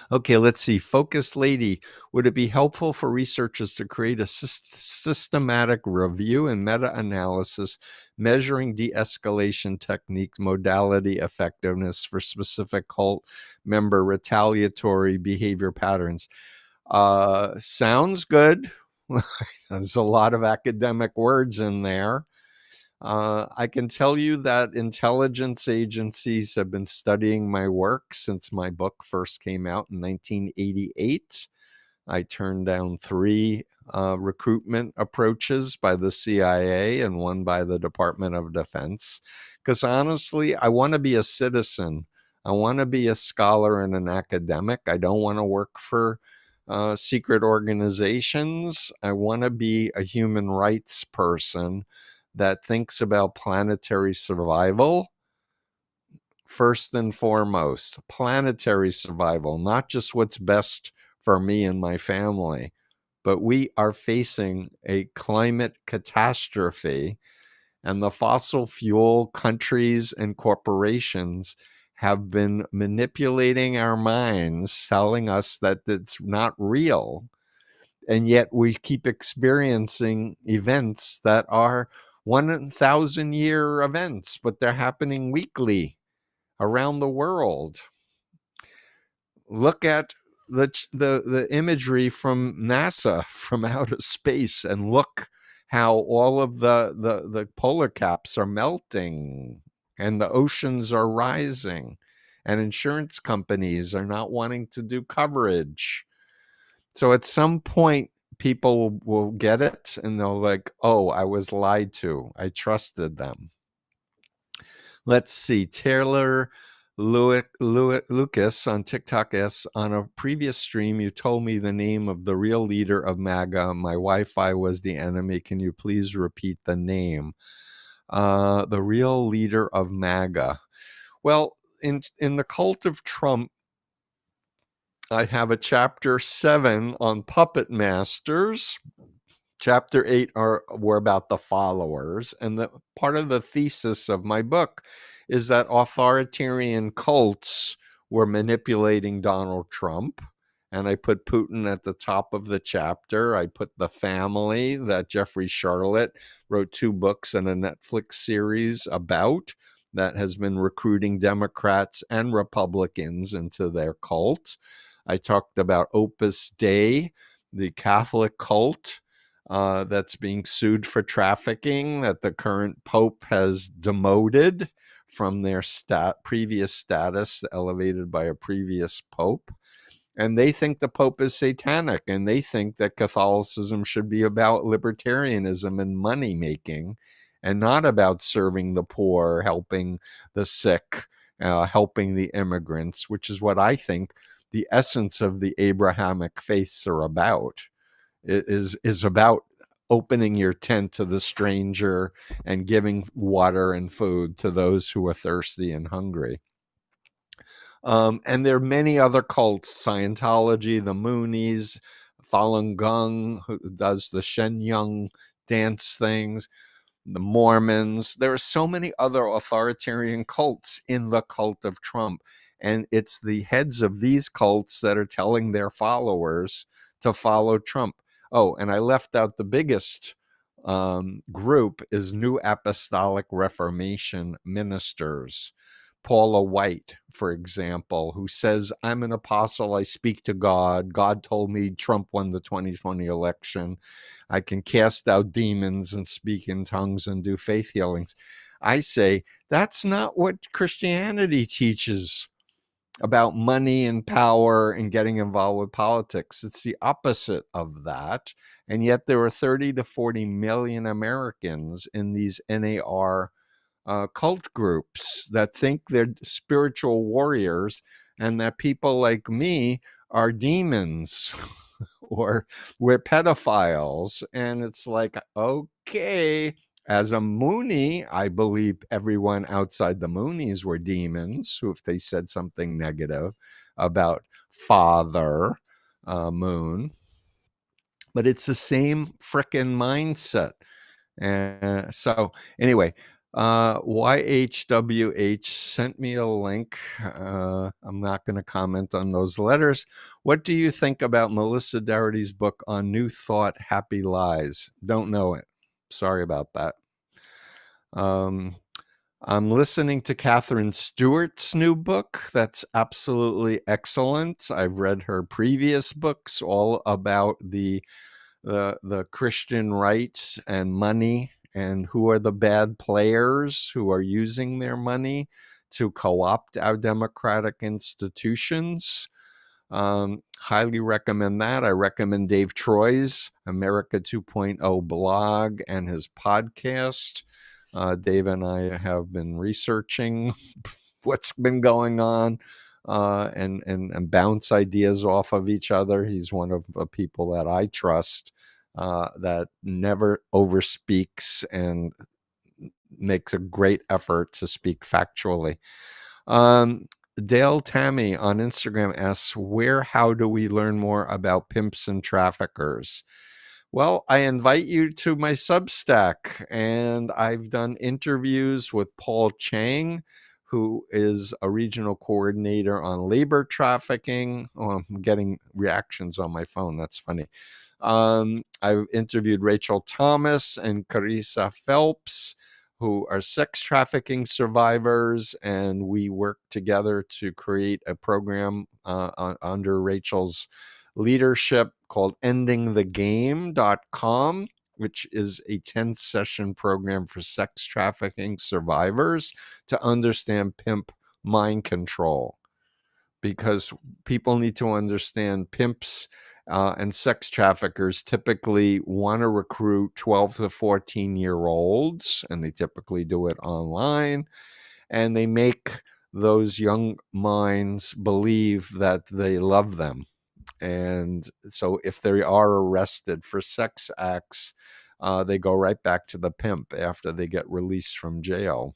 Okay, let's see. Focus Lady, would it be helpful for researchers to create a systematic review and meta-analysis measuring de-escalation technique, modality, effectiveness for specific cult member retaliatory behavior patterns? Sounds good. There's a lot of academic words in there. I can tell you that intelligence agencies have been studying my work since my book first came out in 1988. I turned down 3 recruitment approaches by the CIA and 1 by the Department of Defense, because honestly, I want to be a citizen. I want to be a scholar and an academic. I don't want to work for secret organizations. I want to be a human rights person that thinks about planetary survival first and foremost. Planetary survival, not just what's best for me and my family, but we are facing a climate catastrophe, and the fossil fuel countries and corporations have been manipulating our minds, telling us that it's not real. And yet we keep experiencing events that are 1,000-year events, but they're happening weekly around the world. Look at the imagery from NASA from outer space, and look how all of the polar caps are melting and the oceans are rising, and insurance companies are not wanting to do coverage. So at some point, people will get it, and they'll like, oh, I was lied to. I trusted them. Let's see. Taylor Lucas on TikTok asks, on a previous stream, you told me the name of the real leader of MAGA. My Wi-Fi was the enemy. Can you please repeat the name? The real leader of MAGA. Well, in the cult of Trump, I have a chapter 7 on puppet masters. Chapter 8 were about the followers. And the part of the thesis of my book is that authoritarian cults were manipulating Donald Trump. And I put Putin at the top of the chapter. I put the family that Jeffrey Charlotte wrote 2 books and a Netflix series about, that has been recruiting Democrats and Republicans into their cult. I talked about Opus Dei, the Catholic cult that's being sued for trafficking, that the current Pope has demoted from their previous status, elevated by a previous Pope. And they think the Pope is satanic, and they think that Catholicism should be about libertarianism and money making, and not about serving the poor, helping the sick, helping the immigrants, which is what I think the essence of the Abrahamic faiths are about. It is about opening your tent to the stranger and giving water and food to those who are thirsty and hungry. And there are many other cults, Scientology, the Moonies, Falun Gong, who does the Shenyang dance things, the Mormons. There are so many other authoritarian cults in the cult of Trump. And it's the heads of these cults that are telling their followers to follow Trump. Oh, and I left out the biggest group is New Apostolic Reformation ministers. Paula White, for example, who says, I'm an apostle, I speak to God. God told me Trump won the 2020 election. I can cast out demons and speak in tongues and do faith healings. I say, that's not what Christianity teaches about money and power and getting involved with politics. It's the opposite of that. And yet there are 30 to 40 million Americans in these NAR cult groups that think they're spiritual warriors and that people like me are demons or we're pedophiles. And it's like, okay, as a Moonie, I believe everyone outside the Moonies were demons who, if they said something negative about Father Moon, but it's the same frickin' mindset. And so anyway, YHWH sent me a link. I'm not going to comment on those letters. What do you think about Melissa Dougherty's book on New Thought, Happy Lies? Don't know it. Sorry about that. I'm listening to Catherine Stewart's new book. That's absolutely excellent. I've read her previous books, all about the Christian rights and money and who are the bad players who are using their money to co-opt our democratic institutions. Highly recommend that. I recommend Dave Troy's America 2.0 blog and his podcast. Dave and I have been researching what's been going on and bounce ideas off of each other. He's one of the people that I trust that never overspeaks and makes a great effort to speak factually. Dale Tammy on Instagram asks, how do we learn more about pimps and traffickers? Well, I invite you to my Substack, and I've done interviews with Paul Chang, who is a regional coordinator on labor trafficking. Oh, I'm getting reactions on my phone. That's funny. I've interviewed Rachel Thomas and Carissa Phelps, who are sex trafficking survivors, and we work together to create a program under Rachel's leadership called endingthegame.com, which is a 10-session program for sex trafficking survivors to understand pimp mind control. Because people need to understand pimps and sex traffickers typically want to recruit 12 to 14-year-olds, and they typically do it online, and they make those young minds believe that they love them. And so if they are arrested for sex acts, they go right back to the pimp after they get released from jail.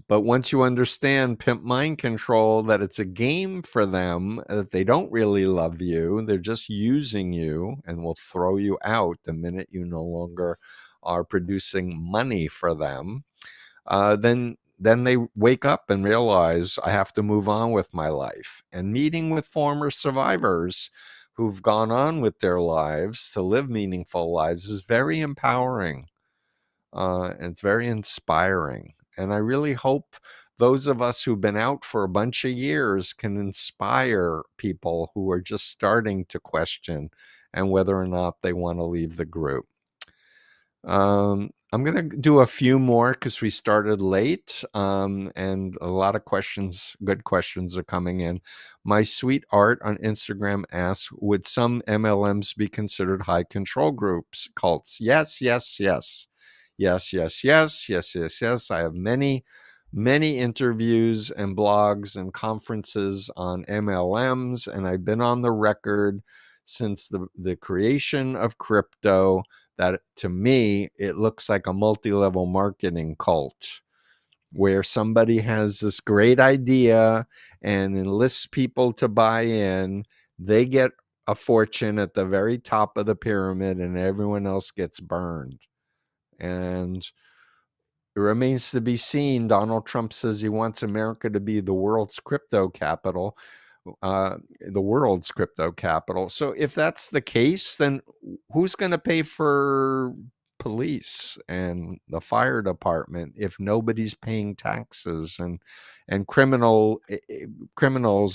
But once you understand pimp mind control, that it's a game for them, that they don't really love you, they're just using you and will throw you out the minute you no longer are producing money for them, then they wake up and realize, I have to move on with my life. And meeting with former survivors who've gone on with their lives to live meaningful lives is very empowering. And it's very inspiring. And I really hope those of us who've been out for a bunch of years can inspire people who are just starting to question and whether or not they want to leave the group. I'm going to do a few more because we started late, and a lot of questions, good questions are coming in. My Sweet Art on Instagram asks, would some MLMs be considered high control groups, cults? Yes, yes, yes. Yes, yes, yes, yes, yes, yes. I have many interviews and blogs and conferences on MLMs, and I've been on the record since the creation of crypto that, to me, it looks like a multi-level marketing cult where somebody has this great idea and enlists people to buy in. They get a fortune at the very top of the pyramid and everyone else gets burned. And it remains to be seen. Donald Trump says he wants America to be the world's crypto capital. So if that's the case, then who's going to pay for police and the fire department if nobody's paying taxes, and criminals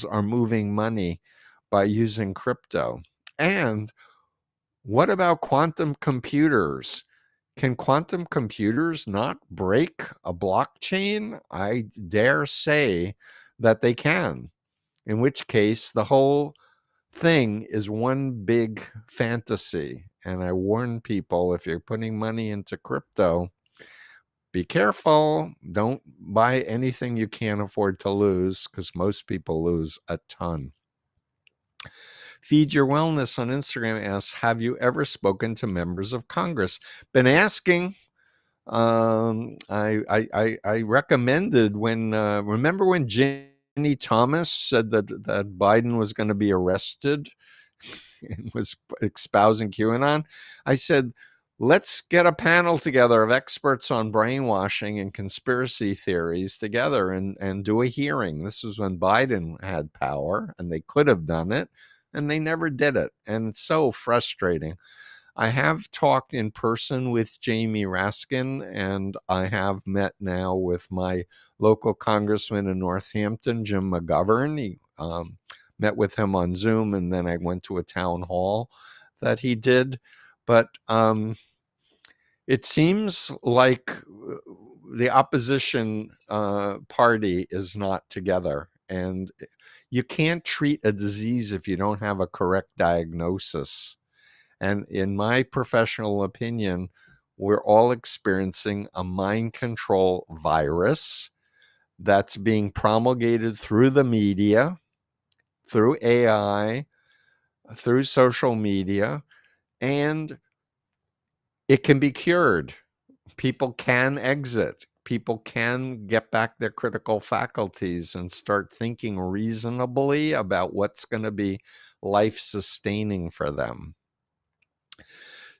are moving money by using crypto? And what about quantum computers? Can quantum computers not break a blockchain? I dare say that they can, in which case the whole thing is one big fantasy. And I warn people, if you're putting money into crypto, be careful. Don't buy anything you can't afford to lose, because most people lose a ton. Feed Your Wellness on Instagram asks, have you ever spoken to members of Congress? Been asking. I recommended when, remember when Ginny Thomas said that Biden was going to be arrested and was espousing QAnon? I said, let's get a panel together of experts on brainwashing and conspiracy theories together and do a hearing. This was when Biden had power, and they could have done it, and they never did it. And it's so frustrating. I have talked in person with Jamie Raskin, and I have met now with my local congressman in Northampton, Jim McGovern. He met with him on Zoom, and then I went to a town hall that he did. But it seems like the opposition party is not together, and you can't treat a disease if you don't have a correct diagnosis. And in my professional opinion, we're all experiencing a mind control virus that's being promulgated through the media, through AI, through social media, and it can be cured. People can exit. People can get back their critical faculties and start thinking reasonably about what's going to be life-sustaining for them.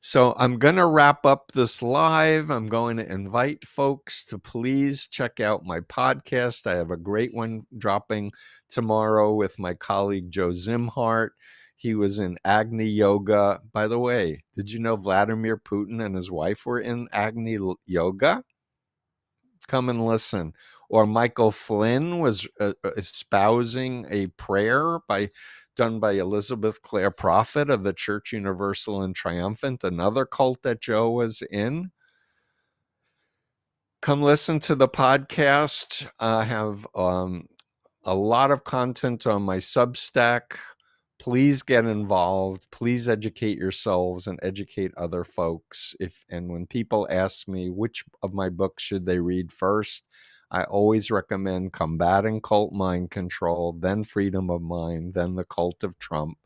So I'm going to wrap up this live. I'm going to invite folks to please check out my podcast. I have a great one dropping tomorrow with my colleague Joe Zimhart. He was in Agni Yoga. By the way, did you know Vladimir Putin and his wife were in Agni Yoga? Come and listen. Or Michael Flynn was espousing a prayer done by Elizabeth Clare Prophet of the Church Universal and Triumphant, another cult that Joe was in. Come listen to the podcast. I have a lot of content on my Substack. Please get involved. Please educate yourselves and educate other folks. And when people ask me which of my books should they read first, I always recommend Combating Cult Mind Control, then Freedom of Mind, then The Cult of Trump.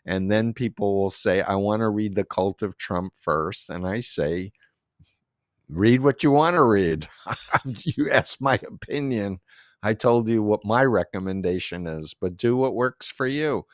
And then people will say, I want to read The Cult of Trump first. And I say, read what you want to read. You asked my opinion. I told you what my recommendation is, but do what works for you.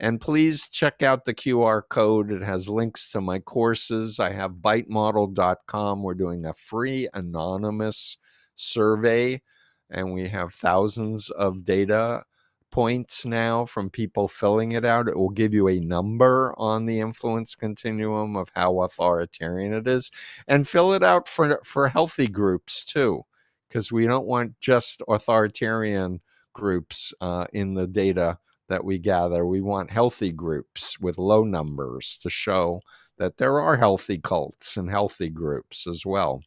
And please check out the QR code. It has links to my courses. I have bytemodel.com. We're doing a free anonymous survey, and we have thousands of data points now from people filling it out. It will give you a number on the influence continuum of how authoritarian it is, and fill it out for healthy groups too, because we don't want just authoritarian groups in the data that we gather. We want healthy groups with low numbers to show that there are healthy cults and healthy groups as well.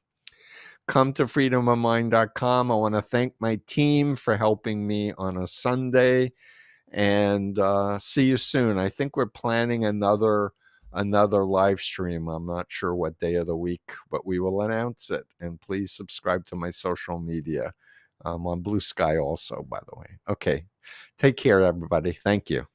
Come to freedomofmind.com. I want to thank my team for helping me on a Sunday, and see you soon. I think we're planning another live stream. I'm not sure what day of the week, but we will announce it. And please subscribe to my social media. I'm on Blue Sky also, by the way. Okay. Take care, everybody. Thank you.